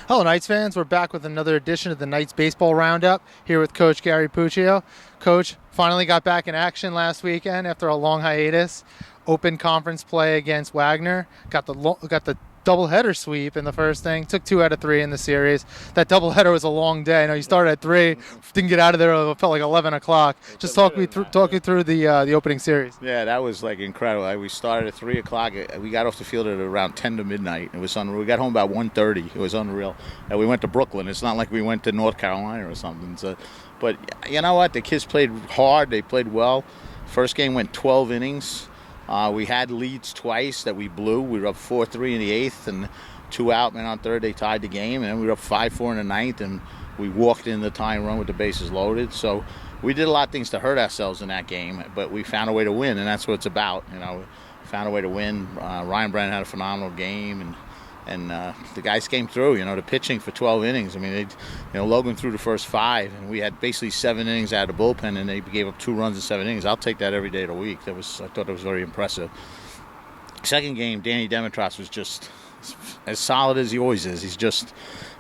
Hello, Knights fans. We're back with another edition of the Knights Baseball Roundup here with Coach Gary Puccio. Coach finally got back in action last weekend after a long hiatus. Open conference play against Wagner. Got the doubleheader sweep in the first inning. Took 2 out of 3 in the series. That doubleheader was a long day. I know you started at 3, didn't get out of there. It felt like 11 o'clock. Just talk you through the opening series. Yeah, that was like incredible. We started at 3 o'clock. We got off the field at around 10 to midnight. It was unreal. We got home about 1:30. It was unreal. And we went to Brooklyn. It's not like we went to North Carolina or something. So, but you know what? The kids played hard. They played well. First game went 12 innings. We had leads twice that we blew. We were up 4-3 in the 8th and 2 out. And on third, they tied the game. And then we were up 5-4 in the 9th. And we walked in the tying run with the bases loaded. So we did a lot of things to hurt ourselves in that game, but we found a way to win, and that's what it's about. Found a way to win. Ryan Brennan had a phenomenal game, and the guys came through. The pitching for 12 innings. I mean, Logan threw the first 5, and we had basically 7 innings out of the bullpen, and they gave up 2 runs in 7 innings. I'll take that every day of the week. I thought that was very impressive. Second game, Danny Demetros was just as solid as he always is. He's just,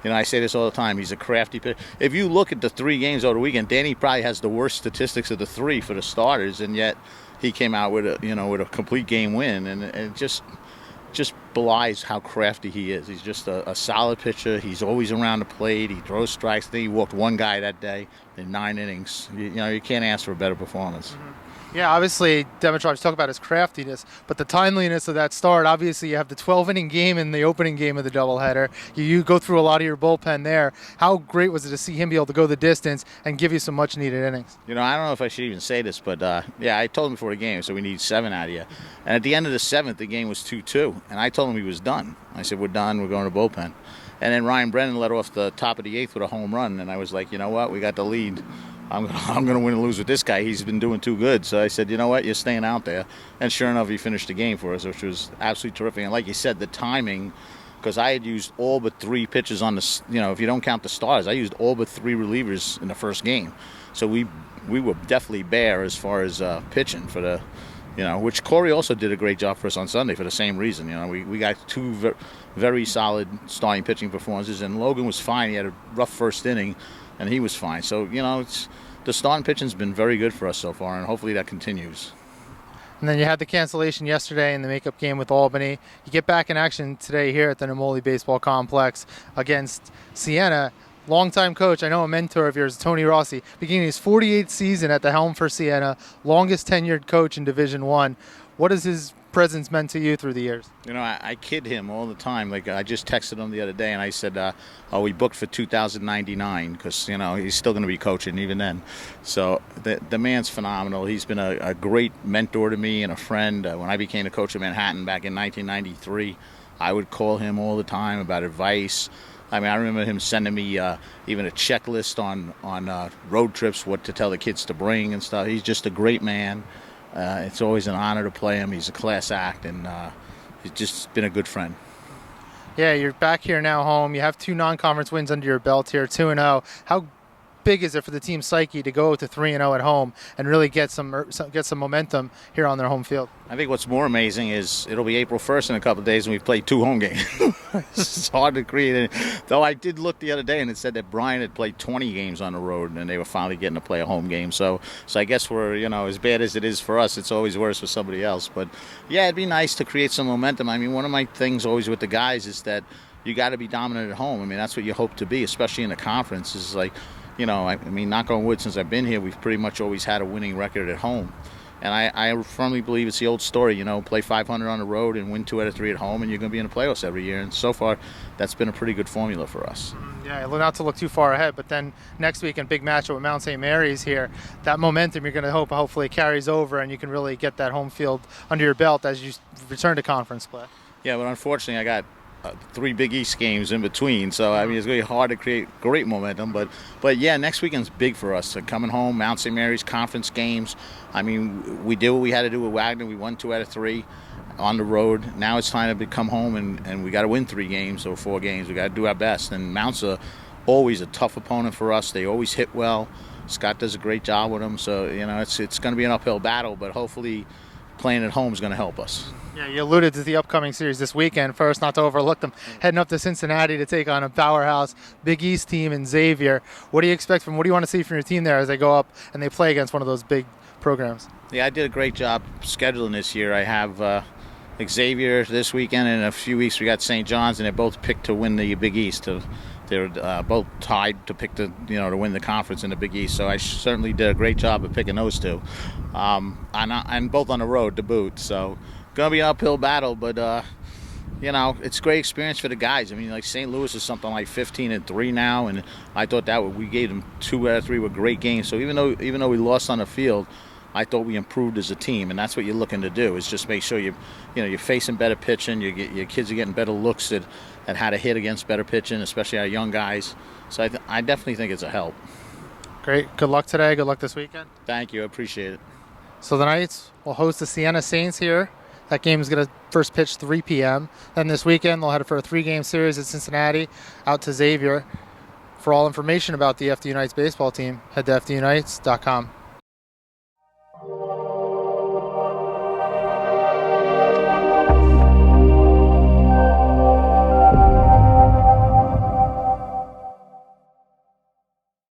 I say this all the time, he's a crafty pitcher. If you look at the 3 games over the weekend, Danny probably has the worst statistics of the 3 for the starters, and yet he came out with a complete game win, and it just belies how crafty he is. He's just a solid pitcher. He's always around the plate. He throws strikes. I think he walked 1 guy that day in 9 innings. You can't ask for a better performance. Mm-hmm. Yeah, obviously, Demetros talk about his craftiness, but the timeliness of that start, obviously you have the 12-inning game in the opening game of the doubleheader. You go through a lot of your bullpen there. How great was it to see him be able to go the distance and give you some much-needed innings? I don't know if I should even say this, but, I told him before the game, so we need 7 out of you. And at the end of the 7th, the game was 2-2, and I told him he was done. I said, we're done, we're going to bullpen. And then Ryan Brennan led off the top of the 8th with a home run, and I was like, you know what, we got the lead. I'm going to win and lose with this guy. He's been doing too good. So I said, you know what, you're staying out there. And sure enough, he finished the game for us, which was absolutely terrific. And like you said, the timing, because I had used all but 3 pitches on the, if you don't count the starters, I used all but 3 relievers in the first game. So we were definitely bare as far as pitching for the, which Corey also did a great job for us on Sunday for the same reason. We got 2 very solid starting pitching performances, and Logan was fine. He had a rough first inning, and he was fine. So, the starting pitching's been very good for us so far, and hopefully that continues. And then you had the cancellation yesterday in the makeup game with Albany. You get back in action today here at the Namoli Baseball Complex against Siena. Longtime coach, I know a mentor of yours, Tony Rossi, beginning his 48th season at the helm for Siena, longest tenured coach in Division I. What has his presence meant to you through the years? I kid him all the time. Like, I just texted him the other day, and I said, we booked for 2099 because, he's still going to be coaching even then. So the man's phenomenal. He's been a great mentor to me and a friend. When I became the coach of Manhattan back in 1993, I would call him all the time about advice. I mean, I remember him sending me even a checklist on road trips, what to tell the kids to bring and stuff. He's just a great man. It's always an honor to play him. He's a class act, and he's just been a good friend. Yeah, you're back here now home. You have 2 non-conference wins under your belt here, 2-0. How big is it for the team's psyche to go to 3-0 at home and really get some momentum here on their home field? I think what's more amazing is it'll be April 1st in a couple of days, and we've played 2 home games. It's hard to create it. Though I did look the other day, and it said that Brian had played 20 games on the road, and they were finally getting to play a home game. So I guess we're, as bad as it is for us, it's always worse for somebody else. But, yeah, it'd be nice to create some momentum. I mean, one of my things always with the guys is that you got to be dominant at home. I mean, that's what you hope to be, especially in the conference. Is like, I mean, knock on wood, since I've been here, we've pretty much always had a winning record at home. And I firmly believe it's the old story, play 500 on the road and win 2 out of 3 at home, and you're going to be in the playoffs every year. And so far, that's been a pretty good formula for us. Yeah, not to look too far ahead, but then next weekend, big matchup with Mount St. Mary's here. That momentum, you're going to hopefully carries over, and you can really get that home field under your belt as you return to conference play. Yeah, but unfortunately, I got 3 Big East games in between, so I mean it's going to be hard to create great momentum. But yeah, next weekend's big for us. Coming home, Mount St. Mary's conference games. I mean, we did what we had to do with Wagner. We won 2 out of 3 on the road. Now it's time to come home and we got to win 3 games or 4 games. We got to do our best. And Mount's always a tough opponent for us. They always hit well. Scott does a great job with them. So it's going to be an uphill battle, but hopefully playing at home is going to help us. Yeah, you alluded to the upcoming series this weekend. First, not to overlook them, heading up to Cincinnati to take on a powerhouse Big East team in Xavier. What do you want to see from your team there as they go up and they play against one of those big programs? Yeah, I did a great job scheduling this year. I have Xavier this weekend, and in a few weeks we got St. John's, and they're both picked to win the Big East. They're both tied to pick to win the conference in the Big East. So I certainly did a great job of picking those two, and both on the road to boot. So gonna be an uphill battle, but it's a great experience for the guys. I mean, like St. Louis is something like 15-3 now, and I thought we gave them 2 out of 3 were great games. So even though we lost on the field, I thought we improved as a team, and that's what you're looking to do, is just make sure you're facing better pitching, your kids are getting better looks at how to hit against better pitching, especially our young guys. So I definitely think it's a help. Great. Good luck today. Good luck this weekend. Thank you. I appreciate it. So the Knights will host the Siena Saints here. That game is going to first pitch 3 p.m. Then this weekend they'll head for a 3-game series at Cincinnati, out to Xavier. For all information about the FDU Knights baseball team, head to FDUKnights.com.